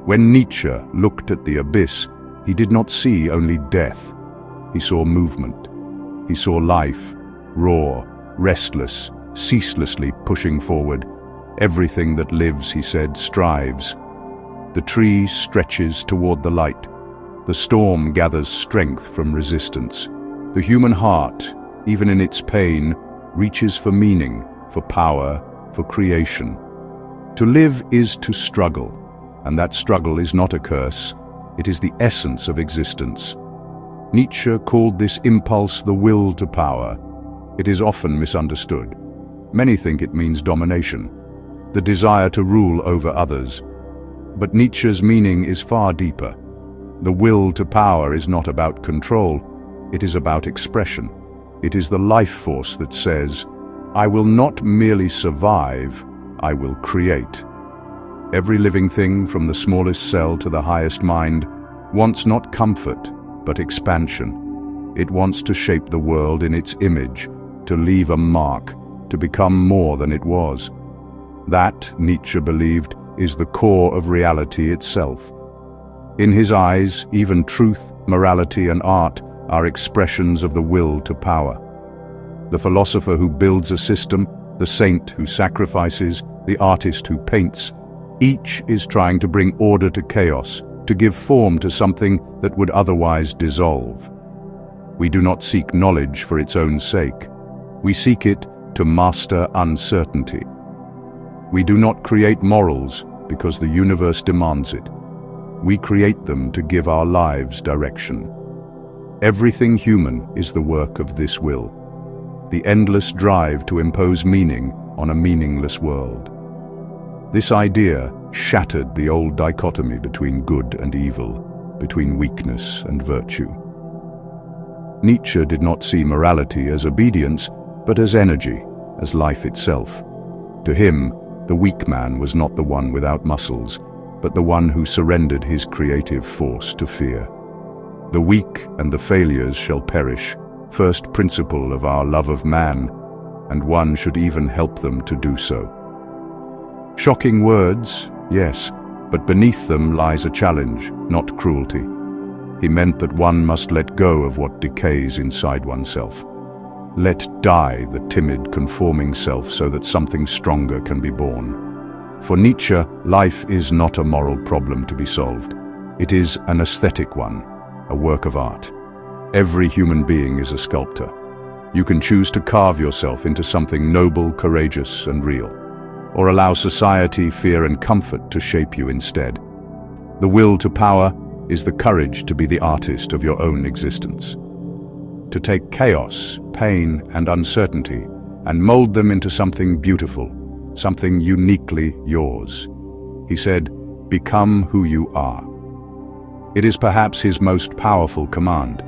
When Nietzsche looked at the abyss, he did not see only death. He saw movement. He saw life, raw, restless, ceaselessly pushing forward. Everything that lives, he said, strives. The tree stretches toward the light. The storm gathers strength from resistance. The human heart, even in its pain, reaches for meaning, for power, for creation. To live is to struggle, and that struggle is not a curse. It is the essence of existence. Nietzsche called this impulse the will to power. It is often misunderstood. Many think it means domination, the desire to rule over others. But Nietzsche's meaning is far deeper. The will to power is not about control, it is about expression. It is the life force that says, I will not merely survive, I will create. Every living thing, from the smallest cell to the highest mind, wants not comfort, but expansion. It wants to shape the world in its image, to leave a mark, to become more than it was. That, Nietzsche believed, is the core of reality itself. In his eyes, even truth, morality, and art are expressions of the will to power. The philosopher who builds a system, the saint who sacrifices, the artist who paints, each is trying to bring order to chaos, to give form to something that would otherwise dissolve. We do not seek knowledge for its own sake. We seek it to master uncertainty. We do not create morals because the universe demands it. We create them to give our lives direction. Everything human is the work of this will, the endless drive to impose meaning on a meaningless world. This idea shattered the old dichotomy between good and evil, between weakness and virtue. Nietzsche did not see morality as obedience, but as energy, as life itself. To him, the weak man was not the one without muscles, but the one who surrendered his creative force to fear. The weak and the failures shall perish, first principle of our love of man, and one should even help them to do so. Shocking words, yes, but beneath them lies a challenge, not cruelty. He meant that one must let go of what decays inside oneself. Let die the timid, conforming self so that something stronger can be born. For Nietzsche, life is not a moral problem to be solved. It is an aesthetic one, a work of art. Every human being is a sculptor. You can choose to carve yourself into something noble, courageous, and real, or allow society, fear, and comfort to shape you instead. The will to power is the courage to be the artist of your own existence. To take chaos, pain, and uncertainty and mold them into something beautiful, something uniquely yours. He said, "Become who you are." It is perhaps his most powerful command.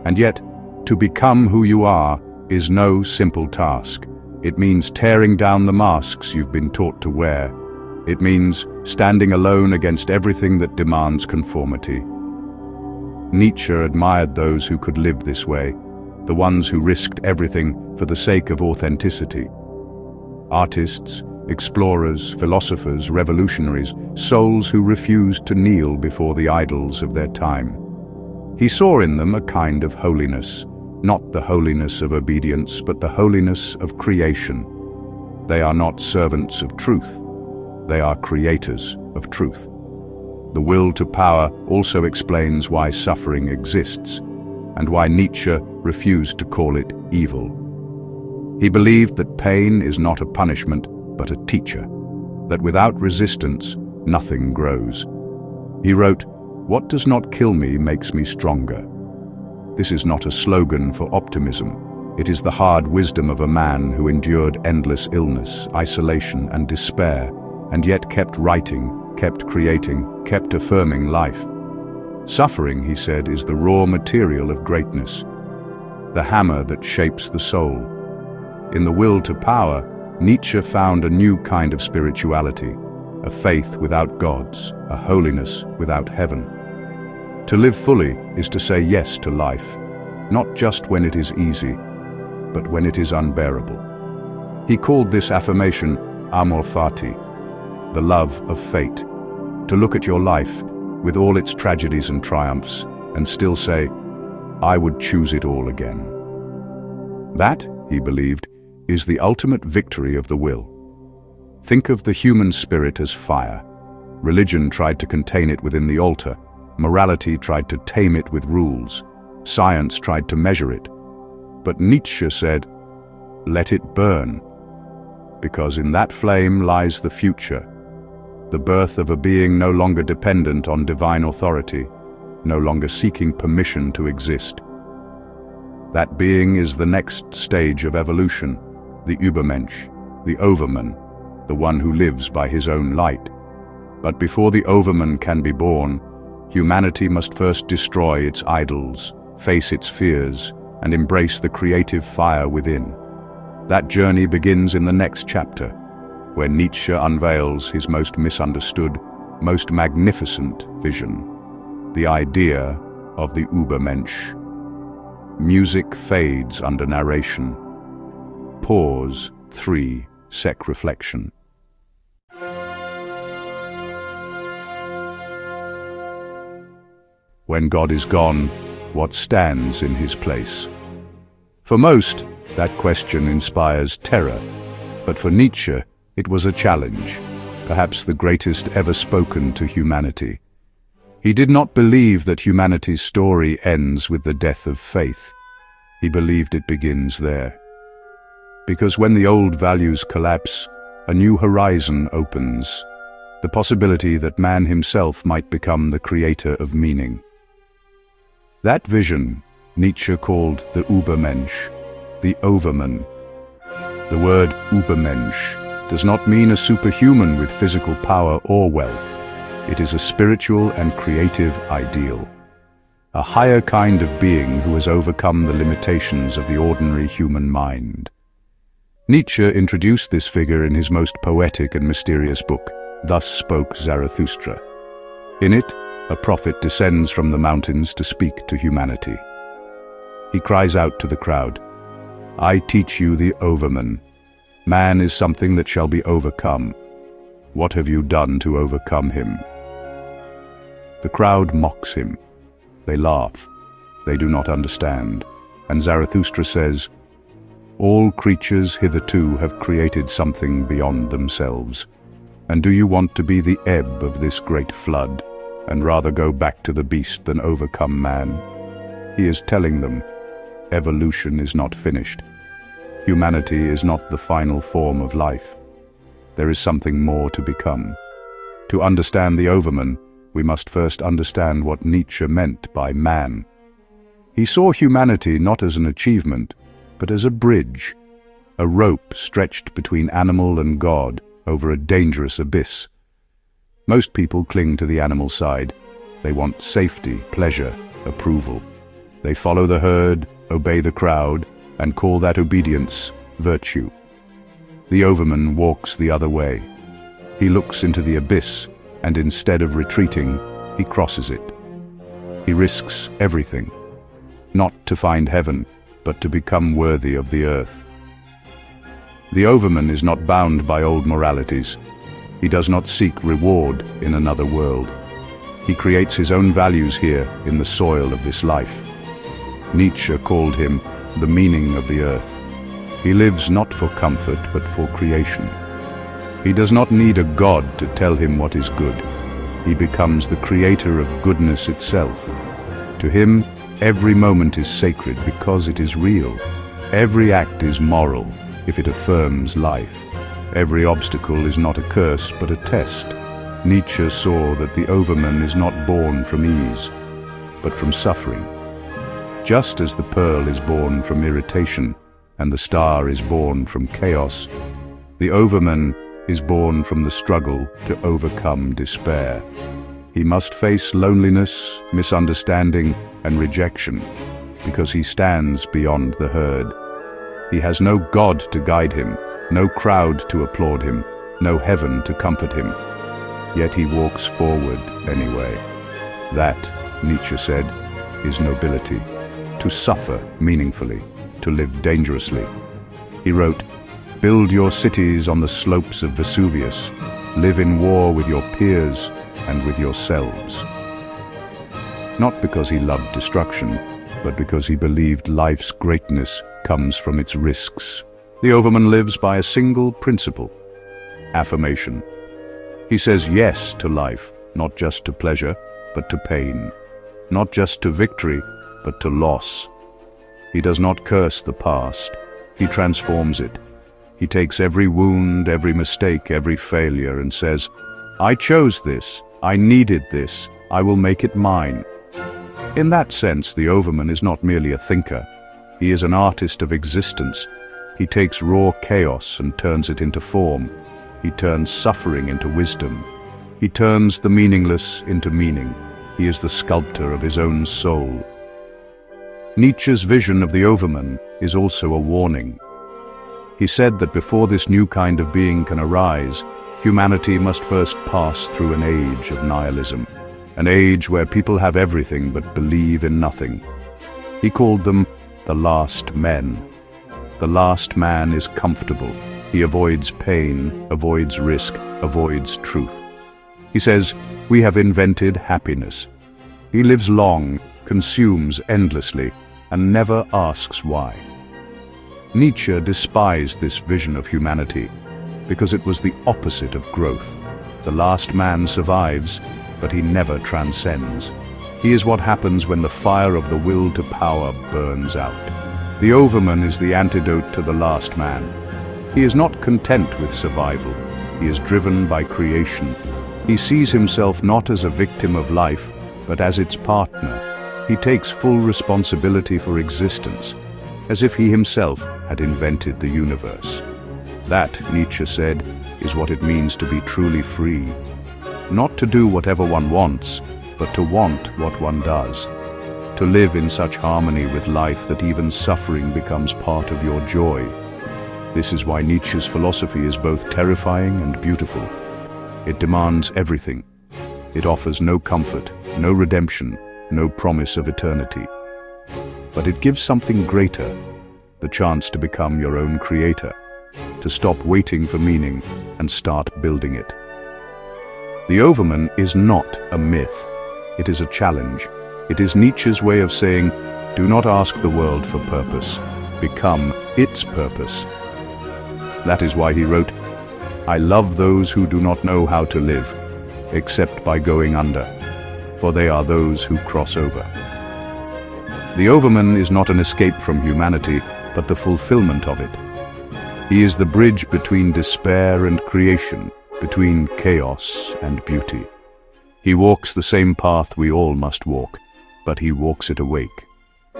And yet, to become who you are is no simple task. It means tearing down the masks you've been taught to wear. It means standing alone against everything that demands conformity. Nietzsche admired those who could live this way, the ones who risked everything for the sake of authenticity. Artists, explorers, philosophers, revolutionaries, souls who refused to kneel before the idols of their time. He saw in them a kind of holiness, not the holiness of obedience, but the holiness of creation. They are not servants of truth. They are creators of truth. The will to power also explains why suffering exists, and why Nietzsche refused to call it evil. He believed that pain is not a punishment, but a teacher, that without resistance, nothing grows. He wrote, "What does not kill me makes me stronger." This is not a slogan for optimism. It is the hard wisdom of a man who endured endless illness, isolation, and despair, and yet kept writing, kept creating, kept affirming life. Suffering, he said, is the raw material of greatness, the hammer that shapes the soul. In the will to power, Nietzsche found a new kind of spirituality, a faith without gods, a holiness without heaven. To live fully is to say yes to life, not just when it is easy, but when it is unbearable. He called this affirmation amor fati, the love of fate. to look at your life with all its tragedies and triumphs and still say, "I would choose it all again." That, he believed, is the ultimate victory of the will. Think of the human spirit as fire. Religion tried to contain it within the altar. Morality tried to tame it with rules. Science tried to measure it. But Nietzsche said, "Let it burn," because in that flame lies the future, the birth of a being no longer dependent on divine authority, no longer seeking permission to exist. That being is the next stage of evolution, the Übermensch, the Overman, the one who lives by his own light. But before the Overman can be born, humanity must first destroy its idols, face its fears, and embrace the creative fire within. That journey begins in the next chapter, where Nietzsche unveils his most misunderstood, most magnificent vision, the idea of the Übermensch. Music fades under narration. Pause 3 Sec reflection. When God is gone, what stands in his place? For most, that question inspires terror, but for Nietzsche, it was a challenge, perhaps the greatest ever spoken to humanity. He did not believe that humanity's story ends with the death of faith. He believed it begins there. Because when the old values collapse, a new horizon opens, the possibility that man himself might become the creator of meaning. That vision Nietzsche called the Übermensch, the Overman. The word Übermensch does not mean a superhuman with physical power or wealth. It is a spiritual and creative ideal. A higher kind of being who has overcome the limitations of the ordinary human mind. Nietzsche introduced this figure in his most poetic and mysterious book, Thus Spoke Zarathustra. In it, a prophet descends from the mountains to speak to humanity. He cries out to the crowd, "I teach you the Overman. Man is something that shall be overcome. What have you done to overcome him?" The crowd mocks him. They laugh. They do not understand. And Zarathustra says, "All creatures hitherto have created something beyond themselves. And do you want to be the ebb of this great flood, and rather go back to the beast than overcome man?" He is telling them, evolution is not finished. Humanity is not the final form of life. There is something more to become. To understand the Overman, we must first understand what Nietzsche meant by man. He saw humanity not as an achievement, but as a bridge, a rope stretched between animal and God over a dangerous abyss. Most people cling to the animal side. They want safety, pleasure, approval. They follow the herd, obey the crowd, and call that obedience virtue. The Overman walks the other way. He looks into the abyss, and instead of retreating, he crosses it. He risks everything, not to find heaven, but to become worthy of the earth. The Overman is not bound by old moralities. He does not seek reward in another world. He creates his own values here in the soil of this life. Nietzsche called him the meaning of the earth. He lives not for comfort, but for creation. He does not need a god to tell him what is good. He becomes the creator of goodness itself. To him, every moment is sacred because it is real. Every act is moral if it affirms life. Every obstacle is not a curse, but a test. Nietzsche saw that the Overman is not born from ease, but from suffering. Just as the pearl is born from irritation, and the star is born from chaos, the Overman is born from the struggle to overcome despair. He must face loneliness, misunderstanding, and rejection, because he stands beyond the herd. He has no God to guide him, no crowd to applaud him, no heaven to comfort him. Yet he walks forward anyway. That, Nietzsche said, is nobility. To suffer meaningfully, to live dangerously. He wrote, "Build your cities on the slopes of Vesuvius. Live in war with your peers. and with yourselves. Not because he loved destruction, but because he believed life's greatness comes from its risks. The Overman lives by a single principle: affirmation. He says yes to life, not just to pleasure, but to pain. Not just to victory, but to loss. He does not curse the past. He transforms it. He takes every wound, every mistake, every failure, and says, "I chose this. I needed this. I will make it mine." In that sense, the Overman is not merely a thinker. He is an artist of existence. He takes raw chaos and turns it into form. He turns suffering into wisdom. He turns the meaningless into meaning. He is the sculptor of his own soul. Nietzsche's vision of the Overman is also a warning. He said that before this new kind of being can arise, humanity must first pass through an age of nihilism, an age where people have everything but believe in nothing. He called them the last men. The last man is comfortable. He avoids pain, avoids risk, avoids truth. He says, "We have invented happiness." He lives long, consumes endlessly, and never asks why. Nietzsche despised this vision of humanity because it was the opposite of growth. The last man survives, but he never transcends. He is what happens when the fire of the will to power burns out. The Overman is the antidote to the last man. He is not content with survival. He is driven by creation. He sees himself not as a victim of life, but as its partner. He takes full responsibility for existence, as if he himself had invented the universe. That, Nietzsche said, is what it means to be truly free. Not to do whatever one wants, but to want what one does. To live in such harmony with life that even suffering becomes part of your joy. This is why Nietzsche's philosophy is both terrifying and beautiful. It demands everything. It offers no comfort, no redemption, no promise of eternity. But it gives something greater, the chance to become your own creator, to stop waiting for meaning and start building it. The Overman is not a myth. It is a challenge. It is Nietzsche's way of saying, do not ask the world for purpose. Become its purpose. That is why he wrote, "I love those who do not know how to live, except by going under, for they are those who cross over." The Overman is not an escape from humanity, but the fulfillment of it. He is the bridge between despair and creation, between chaos and beauty. He walks the same path we all must walk, but he walks it awake.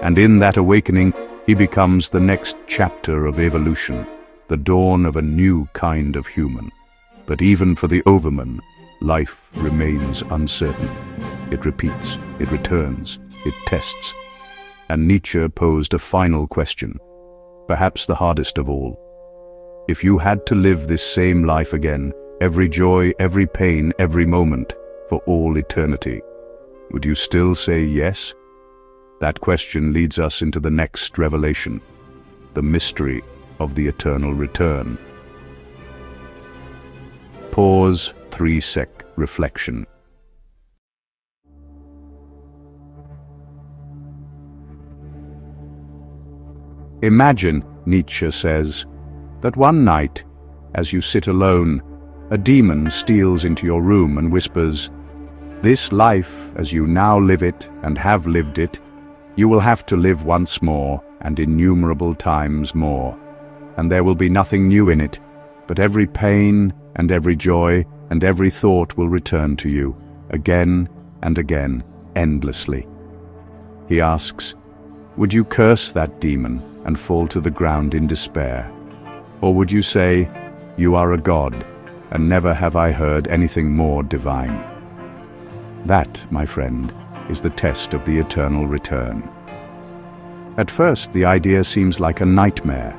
And in that awakening, he becomes the next chapter of evolution, the dawn of a new kind of human. But even for the Overman, life remains uncertain. It repeats, it returns, it tests. And Nietzsche posed a final question, perhaps the hardest of all. If you had to live this same life again, every joy, every pain, every moment, for all eternity, would you still say yes? That question leads us into the next revelation, the mystery of the eternal return. Pause, 3-sec reflection. Imagine, Nietzsche says, that one night, as you sit alone, a demon steals into your room and whispers, "This life, as you now live it and have lived it, you will have to live once more and innumerable times more. And there will be nothing new in it, but every pain and every joy and every thought will return to you, again and again, endlessly." He asks, would you curse that demon and fall to the ground in despair? Or would you say, "You are a god, and never have I heard anything more divine"? That, my friend, is the test of the eternal return. At first, the idea seems like a nightmare,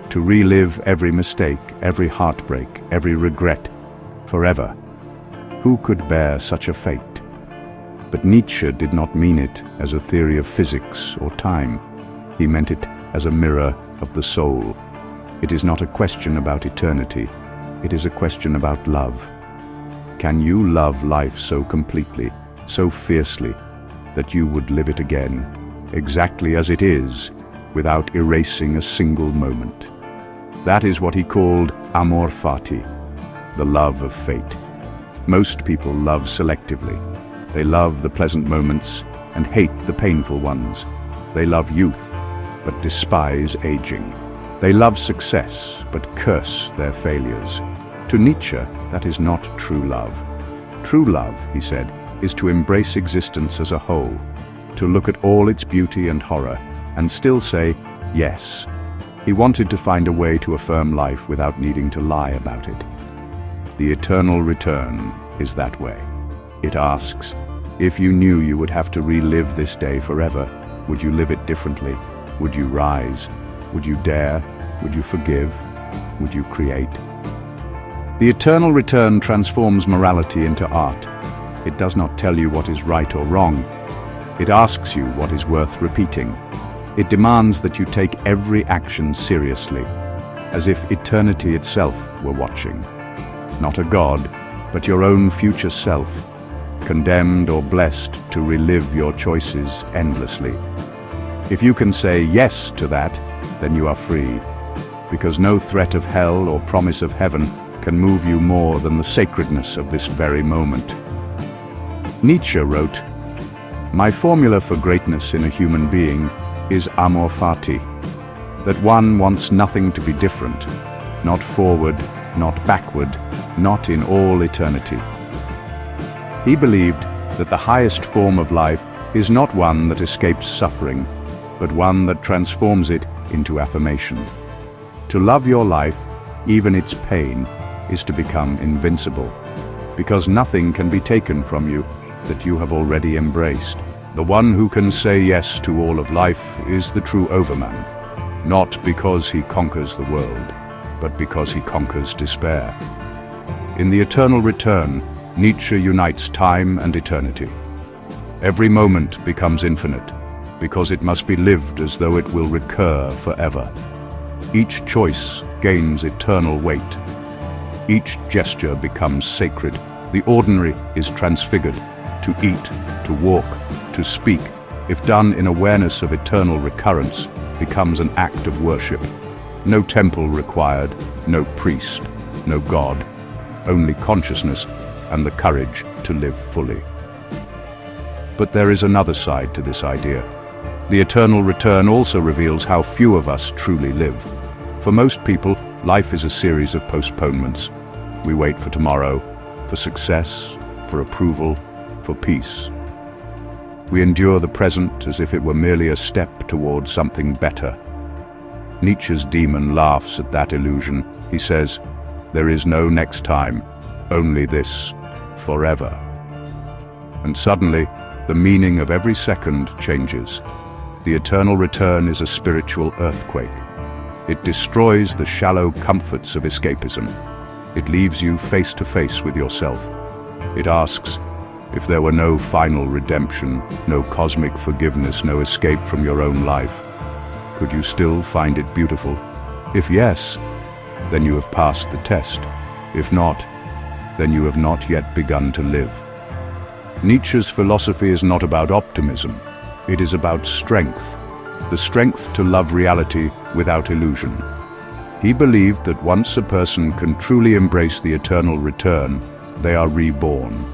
to relive every mistake, every heartbreak, every regret, forever. Who could bear such a fate? But Nietzsche did not mean it as a theory of physics or time. He meant it as a mirror of the soul. It is not a question about eternity. It is a question about love. Can you love life so completely, so fiercely, that you would live it again, exactly as it is, without erasing a single moment? That is what he called amor fati, the love of fate. Most people love selectively. They love the pleasant moments and hate the painful ones. They love youth, but despise aging. They love success, but curse their failures. To Nietzsche, that is not true love. True love, he said, is to embrace existence as a whole, to look at all its beauty and horror, and still say, yes. He wanted to find a way to affirm life without needing to lie about it. The eternal return is that way. It asks, if you knew you would have to relive this day forever, would you live it differently? Would you rise? Would you dare? Would you forgive? Would you create? The eternal return transforms morality into art. It does not tell you what is right or wrong. It asks you what is worth repeating. It demands that you take every action seriously, as if eternity itself were watching. Not a god, but your own future self, condemned or blessed to relive your choices endlessly. If you can say yes to that, then you are free, because no threat of hell or promise of heaven can move you more than the sacredness of this very moment. Nietzsche wrote, "My formula for greatness in a human being is amor fati, that one wants nothing to be different, not forward, not backward, not in all eternity." He believed that the highest form of life is not one that escapes suffering, but one that transforms it into affirmation. To love your life, even its pain, is to become invincible, because nothing can be taken from you that you have already embraced. The one who can say yes to all of life is the true Overman, not because he conquers the world, but because he conquers despair. In the eternal return, Nietzsche unites time and eternity. Every moment becomes infinite, because it must be lived as though it will recur forever. Each choice gains eternal weight. Each gesture becomes sacred. The ordinary is transfigured. To eat, to walk, to speak, if done in awareness of eternal recurrence, becomes an act of worship. No temple required, no priest, no god, only consciousness and the courage to live fully. But there is another side to this idea. The eternal return also reveals how few of us truly live. For most people, life is a series of postponements. We wait for tomorrow, for success, for approval, for peace. We endure the present as if it were merely a step towards something better. Nietzsche's demon laughs at that illusion. He says, "There is no next time, only this, forever." And suddenly, the meaning of every second changes. The eternal return is a spiritual earthquake. It destroys the shallow comforts of escapism. It leaves you face to face with yourself. It asks, if there were no final redemption, no cosmic forgiveness, no escape from your own life, could you still find it beautiful? If yes, then you have passed the test. If not, then you have not yet begun to live. Nietzsche's philosophy is not about optimism. It is about strength, the strength to love reality without illusion. He believed that once a person can truly embrace the eternal return, they are reborn.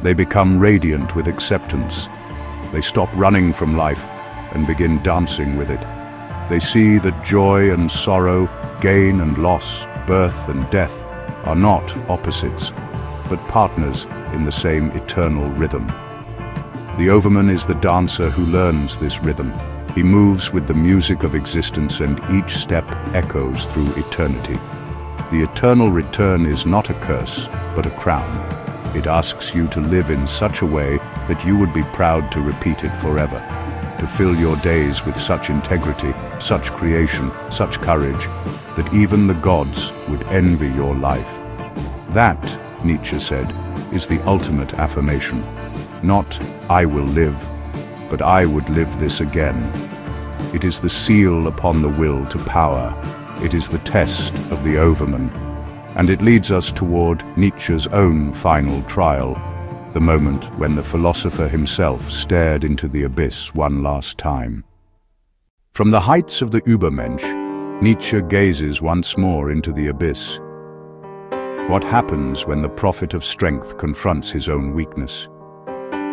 They become radiant with acceptance. They stop running from life and begin dancing with it. They see that joy and sorrow, gain and loss, birth and death are not opposites, but partners in the same eternal rhythm. The Overman is the dancer who learns this rhythm. He moves with the music of existence, and each step echoes through eternity. The eternal return is not a curse, but a crown. It asks you to live in such a way that you would be proud to repeat it forever, to fill your days with such integrity, such creation, such courage, that even the gods would envy your life. That, Nietzsche said, is the ultimate affirmation. Not, I will live, but I would live this again. It is the seal upon the will to power. It is the test of the Overman. And it leads us toward Nietzsche's own final trial, the moment when the philosopher himself stared into the abyss one last time. From the heights of the Übermensch, Nietzsche gazes once more into the abyss. What happens when the prophet of strength confronts his own weakness?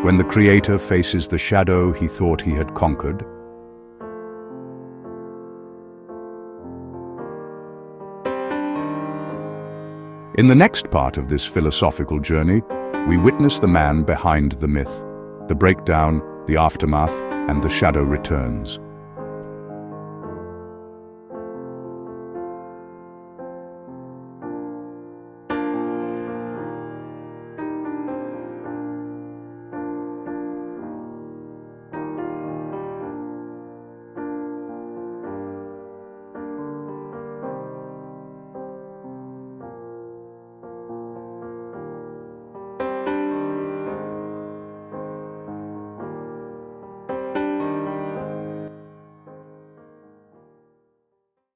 When the creator faces the shadow he thought he had conquered? In the next part of this philosophical journey, we witness the man behind the myth, the breakdown, the aftermath, and the shadow returns.